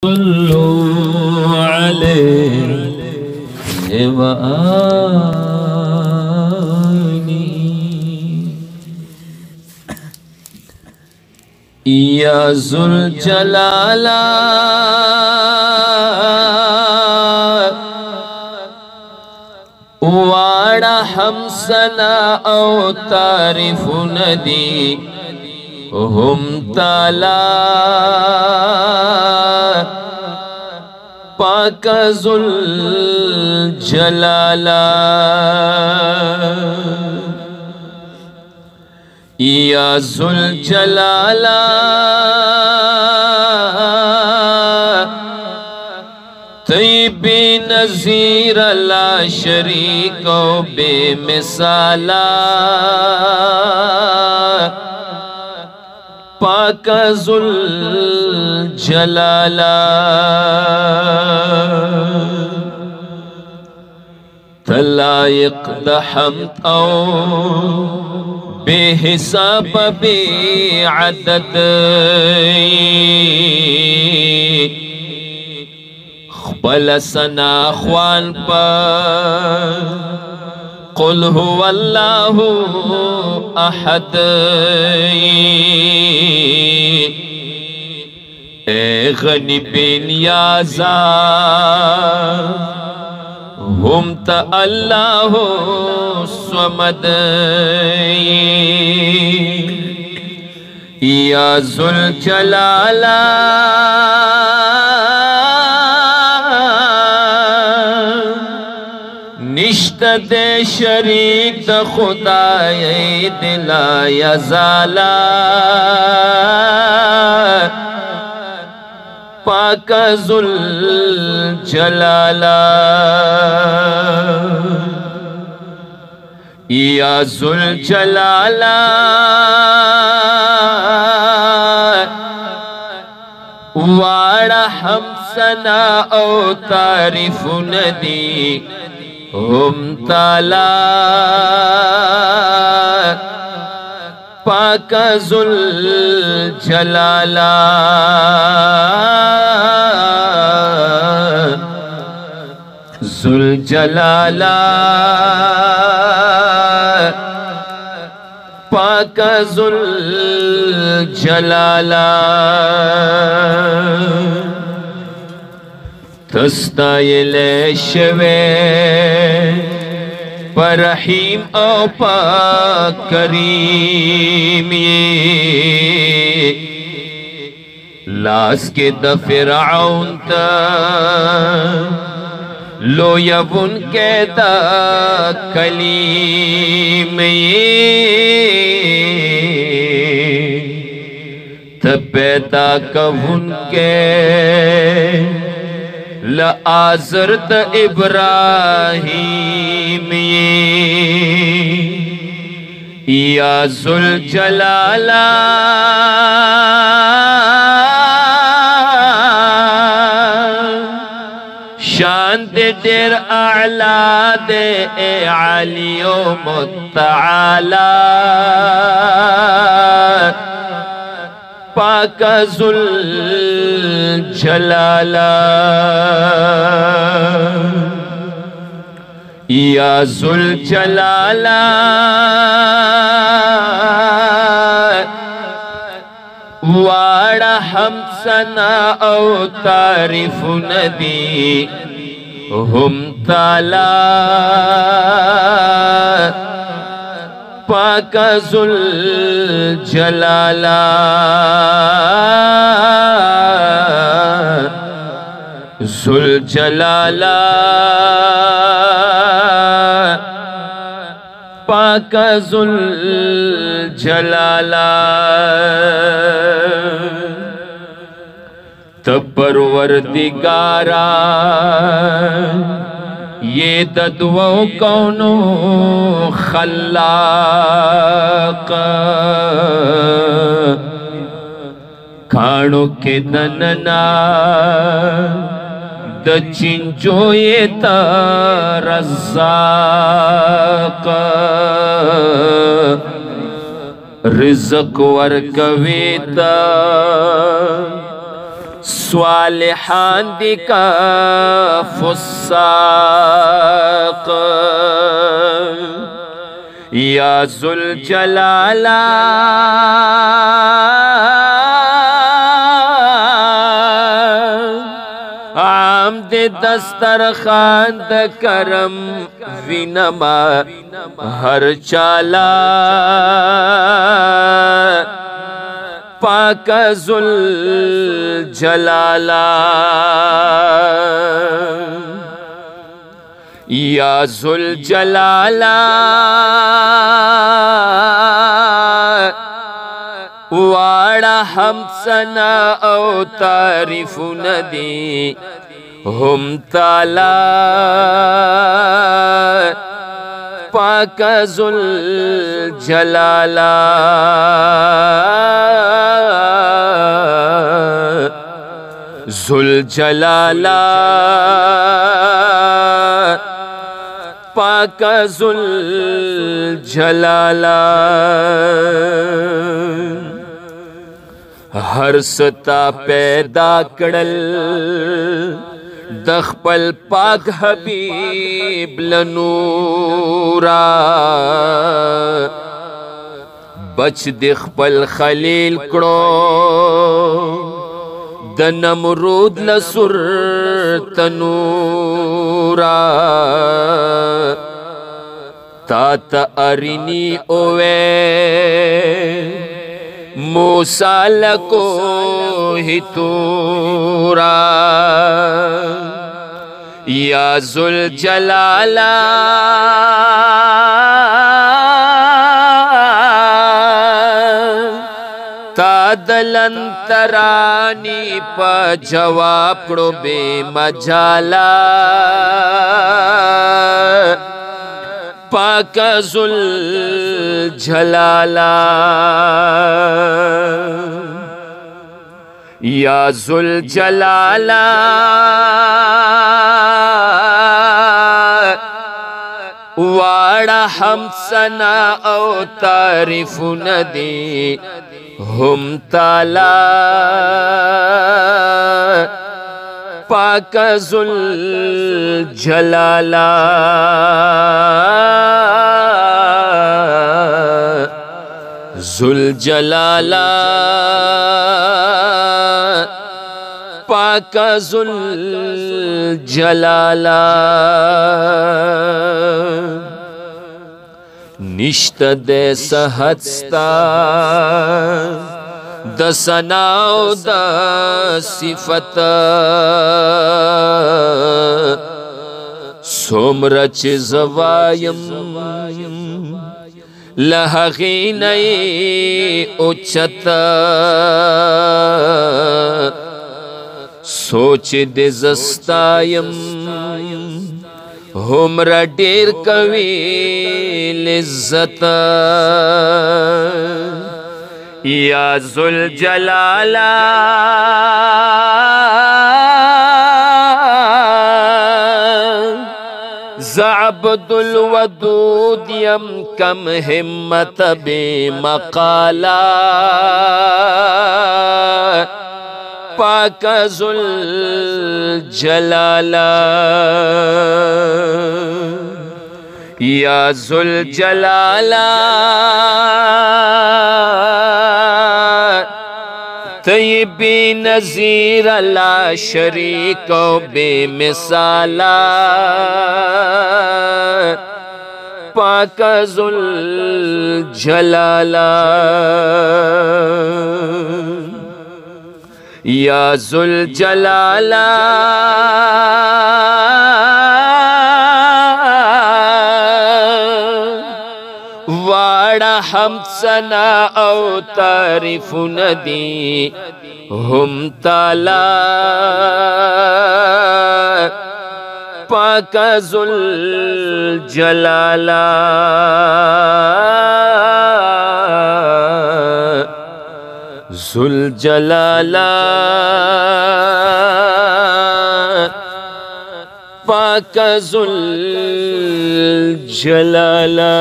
सल्लु अलैहि व आलिहि या ज़ुल जलाला वाड़ा हमसना औ तारिफ नदी हम ताला पाक ज़ुल जलाला या ज़ुल जलाला तैबे नज़ीर ला शरीक बेमिसाला पाक ज़ुल जलाला तलाइक दहमत औ बेहिसाब बेअदद बलसना ख्वान पर कुल हुवल्लाहु अहद ए गनी बेनियाज़ा हम त अल्लाहु स्वमद या ज़ुल जलाला निश्त दे शरीक द खुदाए दिला यज़ाला पाक ज़ुल जलाला या ज़ुल जलाला वाड़ा हमसना औ तारिफ नदी हम ताला पाक ज़ुल जलाला ज़ुल जलाला पाक ज़ुल जलाला तस्ताइले शवे पर रहीम औ पाक करीम ये लास के द फिरऔन ता लो यबुन के द कलीम ये तबैता कबुन के लआज़रत इब्राहीम या ज़ुल जलाला शान दे देर आला दे ए आलियो मुत्तआला पाक ज़ुल जलाला या ज़ुल जलाला वाड़ा हमसना औ तारिफ नदी हम ताला पाक ज़ुल जलाला ज़ुल जलाला पाक ज़ुल जलाला परवरदिगारा ये ददवो कौनो खल्लाक खाणो के दनना द चिंचो ये रज़्ज़ाक रिज़्क़ वर्कवेता स्वालिहान दिका फुस्साक या जुल जलाला आमद दस्तरखान द करम विनमा हर चाला पाक जुल जलाला या जुल जलाला वाड़ा हम सना औ तारीफ नदी हम ताला पाक जुल जलाला जुल जलाला पाक जुल जलाला हर सता पैदा कड़ल दखपल पाक हबीब लनूरा बच दिखपल खलील कड़ो द नमरूद लसुर तनूरा तात अरिनी ओवे मूसा लको हितूरा या जुल जलाला तादलंतरानी पा जवाब कड़ो बे मजाला पाक जुल जलाला या जुल जलाला वाड़ा हम सना औ तारीफ नदी हम ताला पाक जुल जलाला जुल जलाला पाक जुल जलाला निश्त दे सहस्ता दसनाओ द सिफत सोमरच जवायम लहगी नई उच्चत सोच दे जस्तायम हमरा डेर कवि लिज्जत या जुल जलाला ज़अब्दुल वदूद यम कम हिम्मत बे मकाला पाक जुल जलाला या जुल जलाला तय्यबी नज़ीर ला शरीक बेमिसाला पाक जुल जलाला या जुल जलाला वाड़ा हम सना औ तारीफ नदी हम ताला पाक जुल जलाला जुल जलाला पाक जुल जलाला।